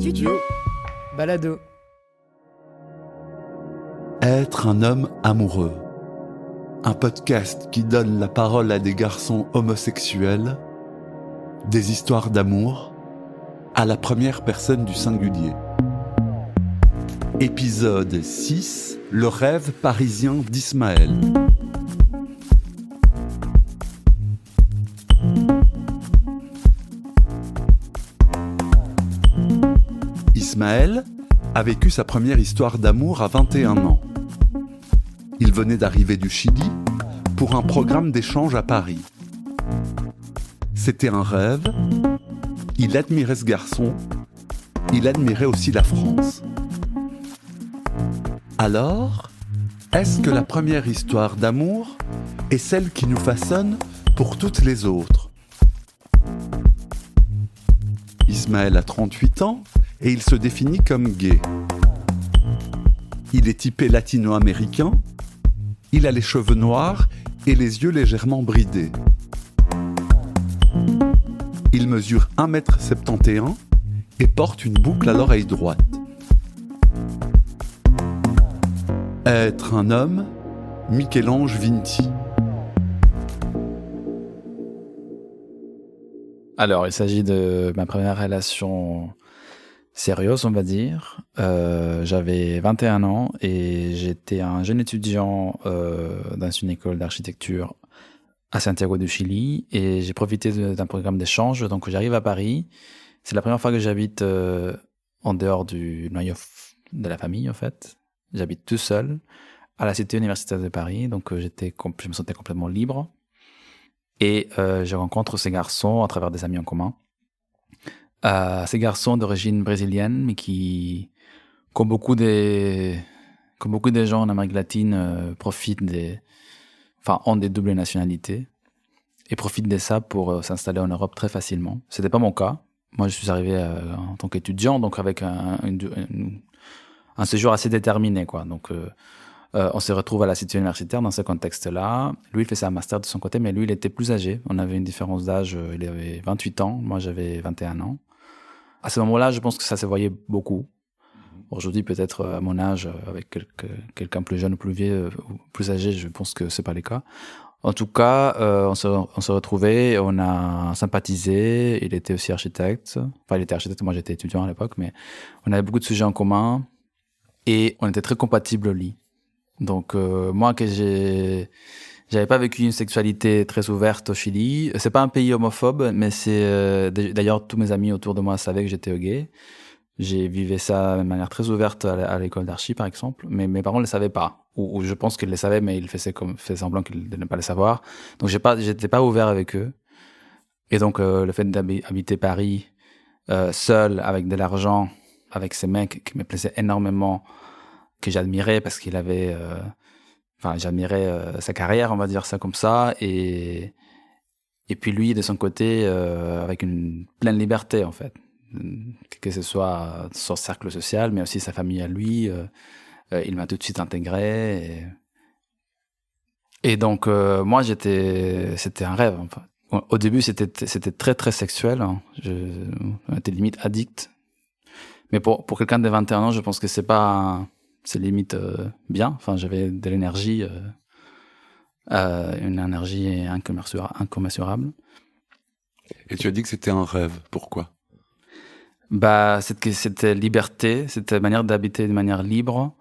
Studio Balado. Être un homme amoureux. Un podcast qui donne la parole à des garçons homosexuels, des histoires d'amour, à la première personne du singulier. Épisode 6, le rêve parisien d'Ismaël. Ismaël a vécu sa première histoire d'amour à 21 ans. Il venait d'arriver du Chili pour un programme d'échange à Paris. C'était un rêve. Il admirait ce garçon. Il admirait aussi la France. Alors, est-ce que la première histoire d'amour est celle qui nous façonne pour toutes les autres ? Ismaël a 38 ans et il se définit comme gay. Il est typé latino-américain. Il a les cheveux noirs et les yeux légèrement bridés. Il mesure 1,71 m et porte une boucle à l'oreille droite. Être un homme, Michel-Ange Vinti. Alors, il s'agit de ma première relation sérieuse, on va dire. J'avais 21 ans et j'étais un jeune étudiant dans une école d'architecture à Santiago du Chili et j'ai profité d'un programme d'échange. Donc, j'arrive à Paris. C'est la première fois que j'habite en dehors du noyau de la famille, en fait. J'habite tout seul à la cité universitaire de Paris. Donc, je me sentais complètement libre. Et je rencontre ces garçons à travers des amis en commun. Ces garçons d'origine brésilienne, mais qui, comme beaucoup des gens en Amérique latine, ont des doubles nationalités et profitent de ça pour s'installer en Europe très facilement. C'était pas mon cas. Moi, je suis arrivé en tant qu'étudiant, donc avec un séjour assez déterminé, quoi. Donc, on se retrouve à la cité universitaire dans ce contexte-là. Lui, il faisait un master de son côté, mais lui, il était plus âgé. On avait une différence d'âge. Il avait 28 ans. Moi, j'avais 21 ans. À ce moment-là, je pense que ça se voyait beaucoup. Aujourd'hui, peut-être à mon âge, avec quelqu'un plus jeune ou plus vieux, ou plus âgé, je pense que c'est pas le cas. En tout cas, on se retrouvait, on a sympathisé. Il était aussi architecte. Enfin, il était architecte, moi j'étais étudiant à l'époque, mais on avait beaucoup de sujets en commun et on était très compatibles au lit. Donc moi j'avais pas vécu une sexualité très ouverte au Chili. C'est pas un pays homophobe, mais c'est d'ailleurs tous mes amis autour de moi savaient que j'étais gay. J'ai vécu ça de manière très ouverte à l'école d'archi par exemple, mais mes parents le savaient pas. Ou je pense qu'ils le savaient, mais ils faisaient semblant de ne pas le savoir. Donc j'étais pas ouvert avec eux. Et donc le fait d'habiter Paris seul avec de l'argent, avec ces mecs qui me plaisaient énormément, que j'admirais parce qu'il avait j'admirais sa carrière, on va dire ça comme ça, et puis lui de son côté avec une pleine liberté en fait, que ce soit son cercle social mais aussi sa famille à lui, il m'a tout de suite intégré et donc moi c'était un rêve enfin. Au début c'était très très sexuel, hein. J'étais limite addict, mais pour quelqu'un de 21 ans je pense que c'est limite bien. Enfin, j'avais de l'énergie, une énergie incommensurable. Et tu as dit que c'était un rêve. Pourquoi ? C'était liberté, c'était manière d'habiter de manière libre,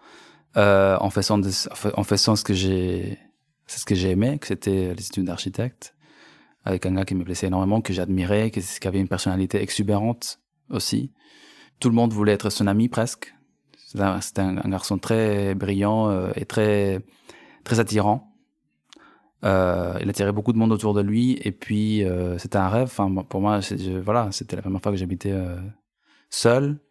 en faisant ce que j'ai aimé, que c'était les études d'architecte, avec un gars qui me plaisait énormément, que j'admirais, qui avait une personnalité exubérante aussi. Tout le monde voulait être son ami presque. C'était un garçon très brillant et très, très attirant. Il attirait beaucoup de monde autour de lui. Et puis, c'était un rêve. Enfin, pour moi, c'était la première fois que j'habitais seul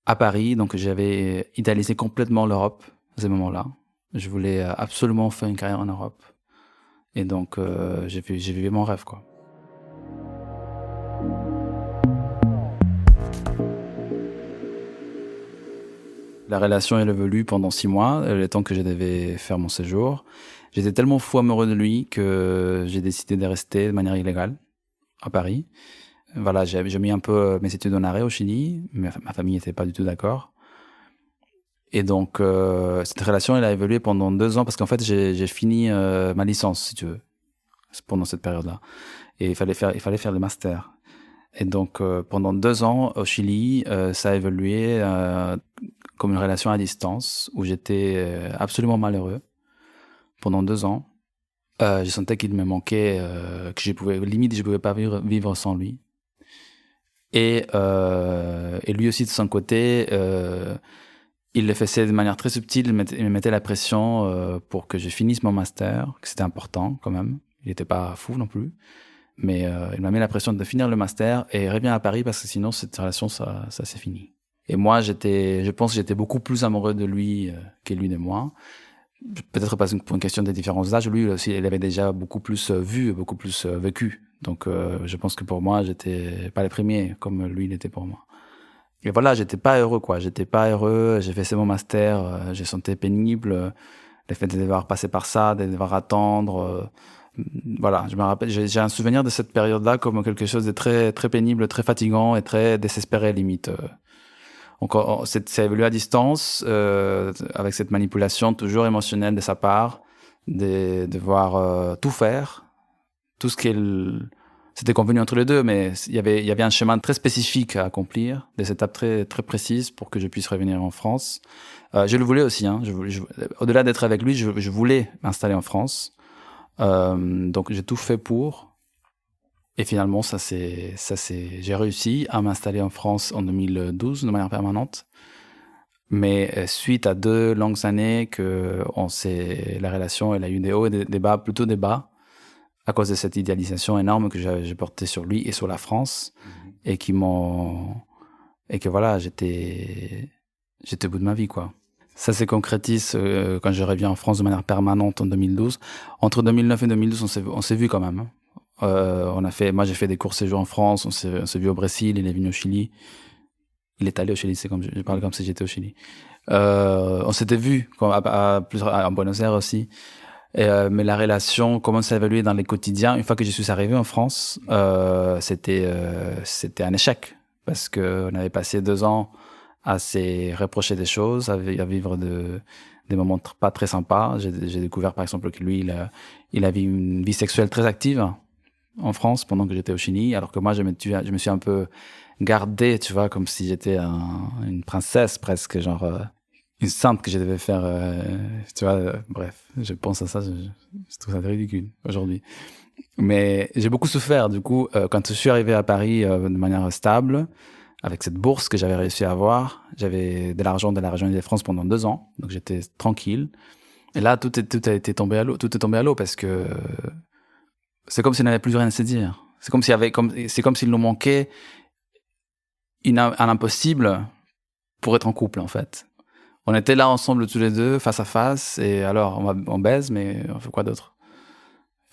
à Paris. Donc, j'avais idéalisé complètement l'Europe à ce moment-là. Je voulais absolument faire une carrière en Europe. Et donc, j'ai vécu mon rêve, quoi. La relation elle évolue pendant 6 mois, le temps que je devais faire mon séjour. J'étais tellement fou amoureux de lui que j'ai décidé de rester de manière illégale à Paris. voilà, j'ai mis un peu mes études en arrêt au Chili, mais ma famille n'était pas du tout d'accord. Et donc, cette relation, elle a évolué pendant 2 ans parce qu'en fait, j'ai fini ma licence, si tu veux, pendant cette période-là. Et il fallait faire le master. Et donc, pendant 2 ans au Chili, ça a évolué comme une relation à distance où j'étais absolument malheureux pendant 2 ans. Je sentais qu'il me manquait, que je pouvais pas vivre sans lui. Et lui aussi de son côté, il le faisait de manière très subtile, il me mettait la pression pour que je finisse mon master, que c'était important quand même. Il n'était pas fou non plus. Mais il m'a mis la pression de finir le master et reviens à Paris parce que sinon cette relation, ça c'est fini. Et moi, je pense que j'étais beaucoup plus amoureux de lui que lui de moi. Peut-être pas pour une question des différences d'âge. Lui aussi, il avait déjà beaucoup plus vu, beaucoup plus vécu. Donc je pense que pour moi, j'étais pas le premier comme lui, il était pour moi. Et voilà, j'étais pas heureux, quoi. J'étais pas heureux. J'ai fait mon master, j'ai senti pénible. Le fait de devoir passer par ça, de devoir attendre. Voilà, je me rappelle, j'ai un souvenir de cette période-là comme quelque chose de très, très pénible, très fatigant et très désespéré, limite. Ça a évolué à distance, avec cette manipulation toujours émotionnelle de sa part, de devoir tout faire, tout ce c'était convenu entre les deux, mais il y avait un chemin très spécifique à accomplir, des étapes très, très précises pour que je puisse revenir en France. Je le voulais aussi, hein. Au-delà d'être avec lui, je voulais m'installer en France. Donc j'ai tout fait pour, et finalement j'ai réussi à m'installer en France en 2012 de manière permanente, mais suite à 2 longues années la relation, elle a eu des hauts et des bas, plutôt des bas, à cause de cette idéalisation énorme que j'ai portée sur lui et sur la France, et que voilà, j'étais au bout de ma vie, quoi. Ça se concrétise quand je reviens en France de manière permanente en 2012. Entre 2009 et 2012, on s'est vu quand même. Moi, j'ai fait des courts séjours en France. On s'est vu au Brésil. Il est venu au Chili. Il est allé au Chili. Je parle comme si j'étais au Chili. On s'était vu à Buenos Aires aussi. Mais la relation commence à évoluer dans les quotidiens. Une fois que je suis arrivé en France, c'était un échec parce que on avait passé 2 ans à se reprocher des choses, à vivre des moments pas très sympas. J'ai découvert par exemple que lui, il avait une vie sexuelle très active en France pendant que j'étais au Chili, alors que moi je me suis un peu gardé, tu vois, comme si j'étais une princesse presque, genre une sainte que je devais faire, tu vois. Bref, je pense à ça, je trouve ça ridicule aujourd'hui. Mais j'ai beaucoup souffert, du coup, quand je suis arrivé à Paris de manière stable, avec cette bourse que j'avais réussi à avoir. J'avais de l'argent de la région Île-de-France pendant 2 ans, donc j'étais tranquille. Et là, tout est tombé à l'eau parce que c'est comme s'il n'avait plus rien à se dire. C'est comme s'il nous manquait un impossible pour être en couple, en fait. On était là ensemble tous les deux, face à face, et alors on baise, mais on fait quoi d'autre?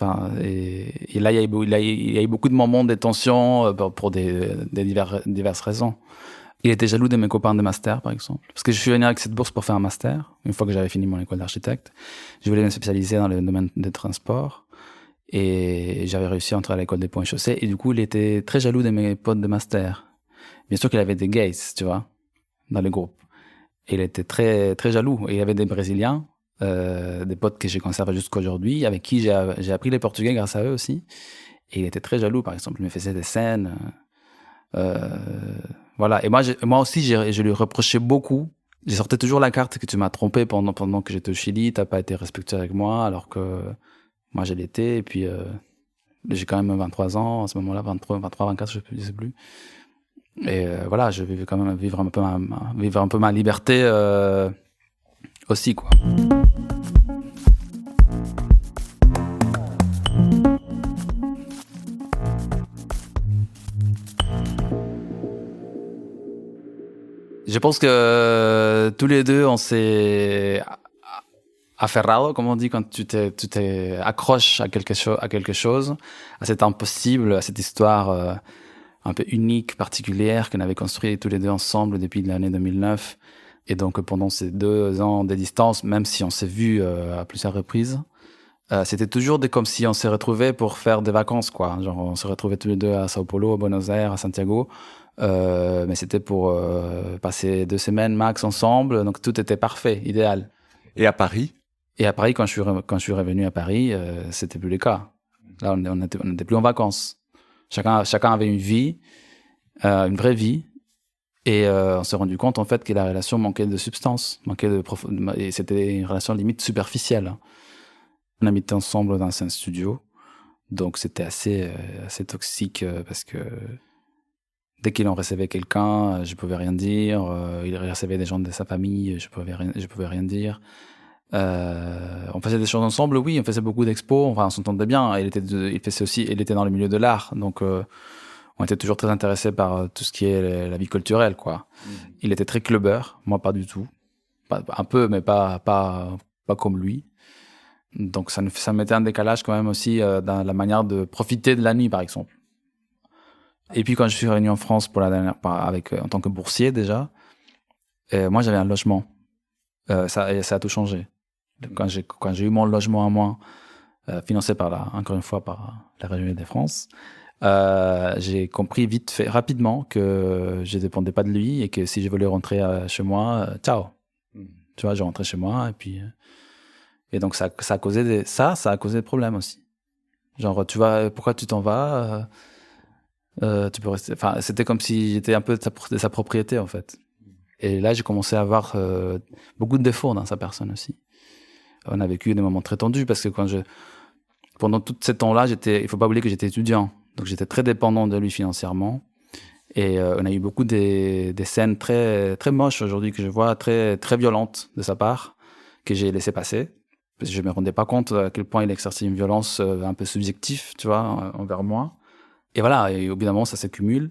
Enfin, et là, il y a eu beaucoup de moments de tension pour des diverses raisons. Il était jaloux de mes copains de master, par exemple. Parce que je suis venu avec cette bourse pour faire un master, une fois que j'avais fini mon école d'architecte. Je voulais me spécialiser dans le domaine des transports. Et j'avais réussi à entrer à l'école des ponts et chaussées. Et du coup, il était très jaloux de mes potes de master. Bien sûr qu'il avait des gays, tu vois, dans le groupe. Et il était très, très jaloux. Et il y avait des Brésiliens, des potes que j'ai conservés jusqu'à aujourd'hui, avec qui j'ai appris le portugais grâce à eux aussi. Et il était très jaloux, par exemple. Il me faisait des scènes. Voilà. Et moi aussi, je lui reprochais beaucoup. J'ai sorti toujours la carte que tu m'as trompé pendant que j'étais au Chili. T'as pas été respectueux avec moi, alors que moi, je l'étais. Et puis, j'ai quand même 23 ans à ce moment-là, 23, 24, je ne sais plus. Et voilà, je vais quand même vivre un peu ma liberté aussi, quoi. Je pense que tous les deux, on s'est aferrado, comme on dit, quand tu t'es accroches à quelque chose, à cet impossible, à cette histoire un peu unique, particulière, qu'on avait construit tous les deux ensemble depuis l'année 2009. Et donc, pendant ces 2 ans de distance, même si on s'est vu à plusieurs reprises, c'était toujours comme si on se retrouvait pour faire des vacances, quoi. Genre, on se retrouvait tous les deux à Sao Paulo, à Buenos Aires, à Santiago. Mais c'était pour passer 2 semaines max ensemble. Donc, tout était parfait, idéal. Et à Paris? Et à Paris, quand je suis revenu à Paris, c'était plus le cas. Là, on n'était plus en vacances. Chacun avait une vie, une vraie vie. Et on s'est rendu compte, en fait, que la relation manquait de substance, et c'était une relation limite superficielle, hein. On habitait ensemble dans un studio, donc c'était assez toxique parce que dès qu'il en recevait quelqu'un, je pouvais rien dire. Il recevait des gens de sa famille, je pouvais rien dire. On faisait des choses ensemble, oui, on faisait beaucoup d'expos, enfin, on s'entendait bien. Il était dans le milieu de l'art, donc on était toujours très intéressés par tout ce qui est la vie culturelle, quoi. Il était très clubbeur, moi pas du tout, un peu, mais pas comme lui. Donc ça mettait un décalage quand même aussi dans la manière de profiter de la nuit, par exemple. Et puis quand je suis revenu en France pour la dernière en tant que boursier déjà, moi j'avais un logement. Ça a tout changé. Quand j'ai eu mon logement à moi, financé encore une fois par la région Île-de-France, j'ai compris rapidement que je dépendais pas de lui et que si je voulais rentrer chez moi, ciao. Tu vois, je rentrais chez moi et puis et donc ça a causé des problèmes aussi. Genre, tu vois, pourquoi tu t'en vas? Tu peux rester. Enfin, c'était comme si j'étais un peu de sa propriété en fait. Et là, j'ai commencé à avoir beaucoup de défauts dans sa personne aussi. On a vécu des moments très tendus parce que pendant tout ce temps-là, il faut pas oublier que j'étais étudiant, donc j'étais très dépendant de lui financièrement. Et on a eu beaucoup des scènes très très moches aujourd'hui que je vois, très très violentes de sa part, que j'ai laissé passer. Parce que je me rendais pas compte à quel point il exerçait une violence un peu subjective, tu vois, envers moi. Et voilà, et au bout d'un moment, ça s'accumule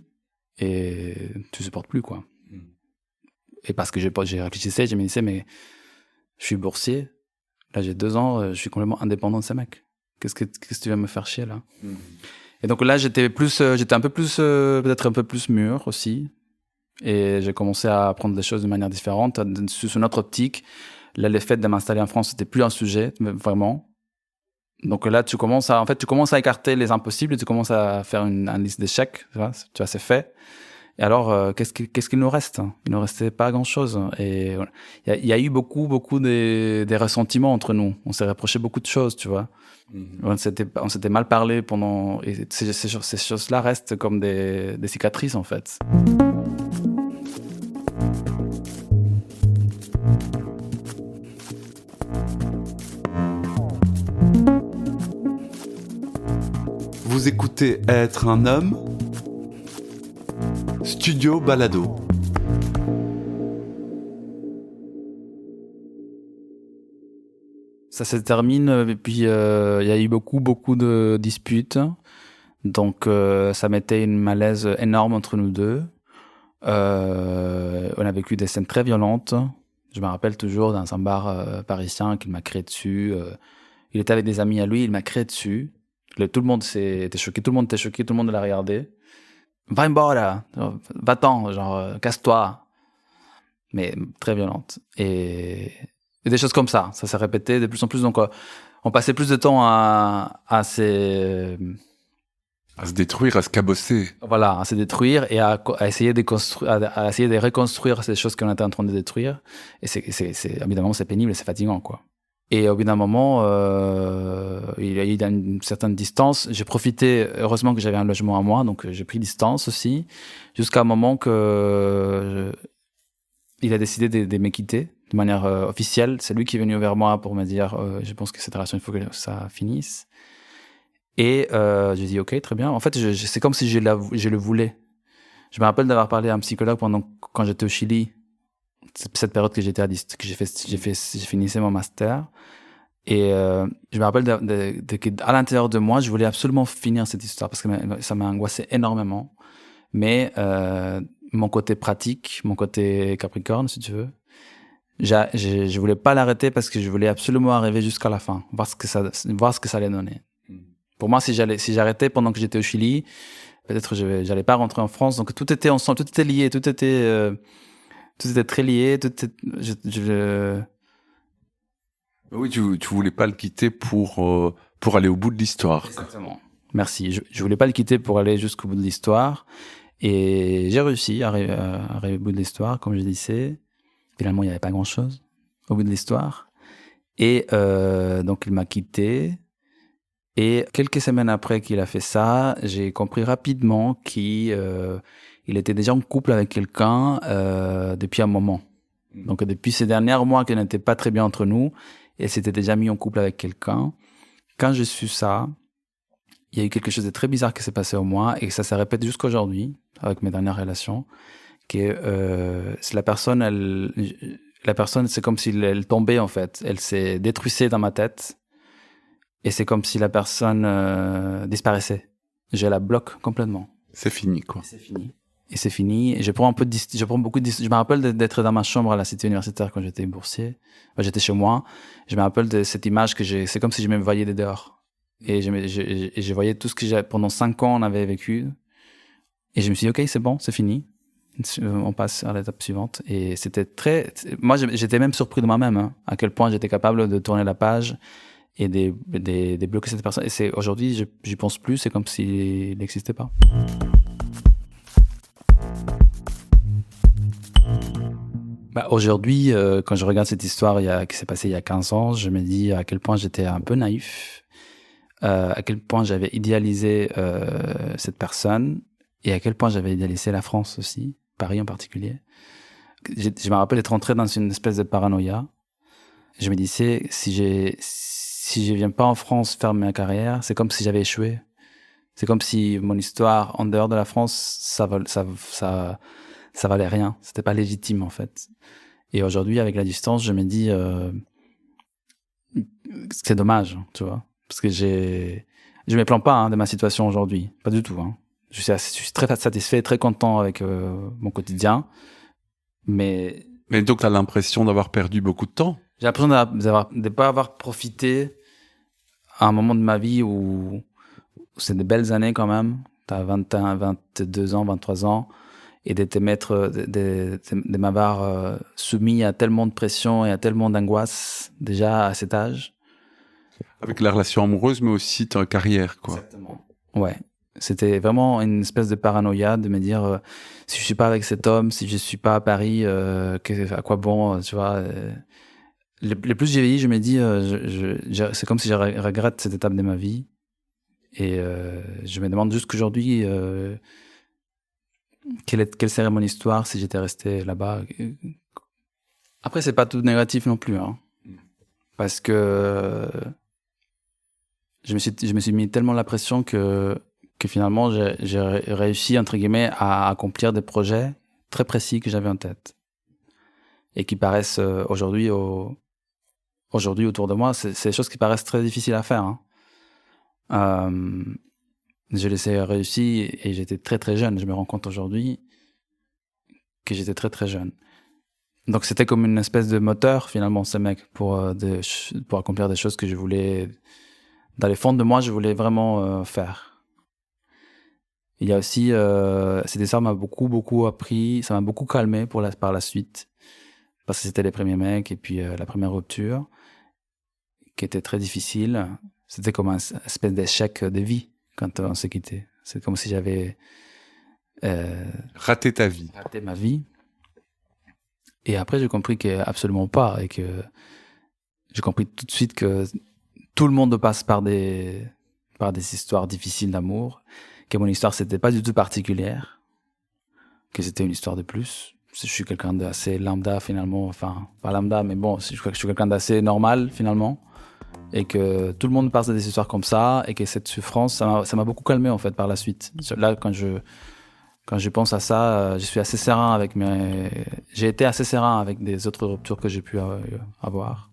et tu supportes plus, quoi. Et parce que j'ai réfléchissais, je me disais, mais je suis boursier, là j'ai 2 ans, je suis complètement indépendant de ces mecs. Qu'est-ce que tu vas me faire chier là? Et donc là, j'étais un peu plus, peut-être un peu plus mûr aussi. Et j'ai commencé à prendre des choses de manière différente, sous une autre optique. Là, le fait de m'installer en France, c'était plus un sujet, vraiment. Donc là, tu commences à écarter les impossibles, tu commences à faire une liste d'échecs, tu vois, c'est fait. Et alors, qu'est-ce qu'il nous reste? Il nous restait pas grand-chose. Et il y a eu beaucoup des ressentiments entre nous. On s'est reproché beaucoup de choses, tu vois. On s'était mal parlé pendant. Et ces choses-là restent comme des cicatrices, en fait. Vous écoutez Être un homme, Studio Balado. Ça se termine, et puis il y a eu beaucoup de disputes. Donc ça mettait une malaise énorme entre nous deux. On a vécu des scènes très violentes. Je me rappelle toujours dans un bar parisien qu'il m'a crié dessus. Il était avec des amis à lui, il m'a crié dessus. Tout le monde était choqué, tout le monde l'a regardé. Va embora, va-t'en, genre casse-toi. Mais très violente. Et des choses comme ça s'est répété de plus en plus. Donc on passait plus de temps à se détruire, à se cabosser. Voilà, à se détruire et à essayer à essayer de reconstruire ces choses qu'on était en train de détruire. Et évidemment, c'est pénible et c'est fatigant, quoi. Et au bout d'un moment, il y a eu une certaine distance. J'ai profité, heureusement que j'avais un logement à moi, donc j'ai pris distance aussi, jusqu'à un moment que il a décidé de me quitter de manière officielle. C'est lui qui est venu vers moi pour me dire je pense que cette relation, il faut que ça finisse. Et j'ai dit ok, très bien. En fait, c'est comme si je le voulais. Je me rappelle d'avoir parlé à un psychologue quand j'étais au Chili, cette période que j'étais j'ai finissé mon master. Et je me rappelle qu'à l'intérieur de moi, je voulais absolument finir cette histoire parce que ça m'a angoissé énormément. Mais mon côté pratique, mon côté Capricorne, si tu veux, je voulais pas l'arrêter parce que je voulais absolument arriver jusqu'à la fin, voir ce que ça allait donner. Pour moi, si j'arrêtais pendant que j'étais au Chili, peut-être j'allais pas rentrer en France. Donc tout était ensemble, tout était lié, tout était très lié. Oui, tu voulais pas le quitter pour aller au bout de l'histoire. Exactement. Merci. Je voulais pas le quitter pour aller jusqu'au bout de l'histoire. Et j'ai réussi à arriver au bout de l'histoire, comme je disais. Finalement, il n'y avait pas grand-chose au bout de l'histoire. Et donc, il m'a quitté. Et quelques semaines après qu'il a fait ça, j'ai compris rapidement qu'il était déjà en couple avec quelqu'un depuis un moment. Donc, depuis ces derniers mois qui n'étaient pas très bien entre nous, il s'était déjà mis en couple avec quelqu'un. Quand j'ai su ça, il y a eu quelque chose de très bizarre qui s'est passé au moi et ça se répète jusqu'à aujourd'hui avec mes dernières relations. C'est la personne, c'est comme si elle tombait en fait. Elle s'est détruisée dans ma tête et c'est comme si la personne disparaissait. Je la bloque complètement. C'est fini, quoi. Et c'est fini. Et je prends beaucoup de je me rappelle d'être dans ma chambre à la cité universitaire quand j'étais boursier. Enfin, j'étais chez moi. Je me rappelle de cette image c'est comme si je me voyais de dehors. Et je voyais tout ce que pendant 5 ans on avait vécu. Et je me suis dit, ok, c'est bon, c'est fini. On passe à l'étape suivante. Et c'était moi, j'étais même surpris de moi-même, hein, à quel point j'étais capable de tourner la page et de bloquer cette personne. Et aujourd'hui, j'y pense plus, c'est comme s'il n'existait pas. Aujourd'hui, quand je regarde cette histoire qui s'est passée il y a 15 ans, je me dis à quel point j'étais un peu naïf, à quel point j'avais idéalisé cette personne et à quel point j'avais idéalisé la France aussi, Paris en particulier. Je me rappelle être rentré dans une espèce de paranoïa. Je me disais, si je viens pas en France faire ma carrière, c'est comme si j'avais échoué. C'est comme si mon histoire en dehors de la France, ça valait rien. C'était pas légitime, en fait. Et aujourd'hui, avec la distance, je me dis, c'est dommage, tu vois. Parce que je me plains pas de ma situation aujourd'hui. Pas du tout, hein. Je suis très satisfait, très content avec mon quotidien. Mais J'ai l'impression de pas avoir profité à un moment de ma vie où c'est de belles années quand même. Tu as 21, 22 ans, 23 ans. Et de m'avoir soumis à tellement de pression et à tellement d'angoisse déjà à cet âge. Avec la relation amoureuse, mais aussi ta carrière, quoi. Exactement. Ouais. C'était vraiment une espèce de paranoïa de me dire si je suis pas avec cet homme, si je suis pas à Paris, à quoi bon, tu vois. Le plus j'ai vieilli, je me dis c'est comme si je regrette cette étape de ma vie. Et je me demande juste qu'aujourd'hui, quelle serait mon histoire si j'étais resté là-bas. Après, c'est pas tout négatif non plus, hein. Parce que je me suis mis tellement la pression que finalement, j'ai réussi, entre guillemets, à accomplir des projets très précis que j'avais en tête. Et qui paraissent aujourd'hui autour de moi, c'est des choses qui paraissent très difficiles à faire, hein. Je les ai réussi et j'étais très très jeune. Je me rends compte aujourd'hui que j'étais très très jeune. Donc c'était comme une espèce de moteur finalement, ce mec, pour accomplir des choses que je voulais, dans les fonds de moi, je voulais vraiment faire. Il y a aussi, cette histoire m'a beaucoup appris, ça m'a beaucoup calmé par la suite, parce que c'était les premiers mecs et puis la première rupture, qui était très difficile. C'était comme un espèce d'échec de vie. Quand on s'est quitté. C'est comme si j'avais raté ta vie. Raté ma vie. Et après, j'ai compris que absolument pas. Et que j'ai compris tout de suite que tout le monde passe par des histoires difficiles d'amour. Que mon histoire, c'était pas du tout particulière. Que c'était une histoire de plus. Je suis quelqu'un d'assez lambda finalement. Enfin, pas lambda, mais bon, je crois que je suis quelqu'un d'assez normal finalement. Et que tout le monde passe des histoires comme ça, et que cette souffrance, ça m'a beaucoup calmé en fait par la suite. Là, quand je pense à ça, je suis assez serein j'ai été assez serein avec des autres ruptures que j'ai pu avoir,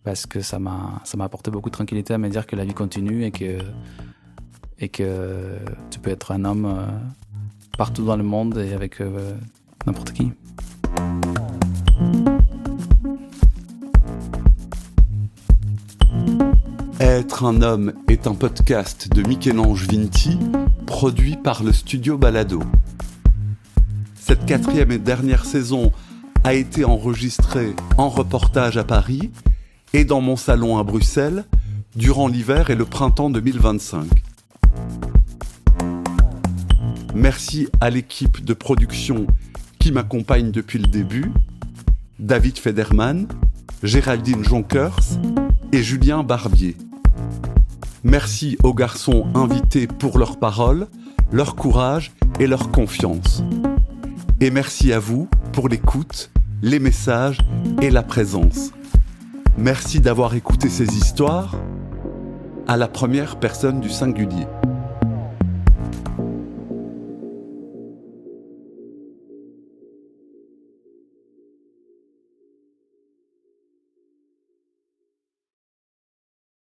parce que ça m'a apporté beaucoup de tranquillité à me dire que la vie continue et que tu peux être un homme partout dans le monde et avec n'importe qui. Être un homme est un podcast de Michel-Ange Vinti, produit par le studio Balado. Cette 4e et dernière saison a été enregistrée en reportage à Paris et dans mon salon à Bruxelles durant l'hiver et le printemps 2025. Merci à l'équipe de production qui m'accompagne depuis le début, David Federman, Géraldine Jonkers et Julien Barbier. Merci aux garçons invités pour leurs paroles, leur courage et leur confiance. Et merci à vous pour l'écoute, les messages et la présence. Merci d'avoir écouté ces histoires à la première personne du singulier.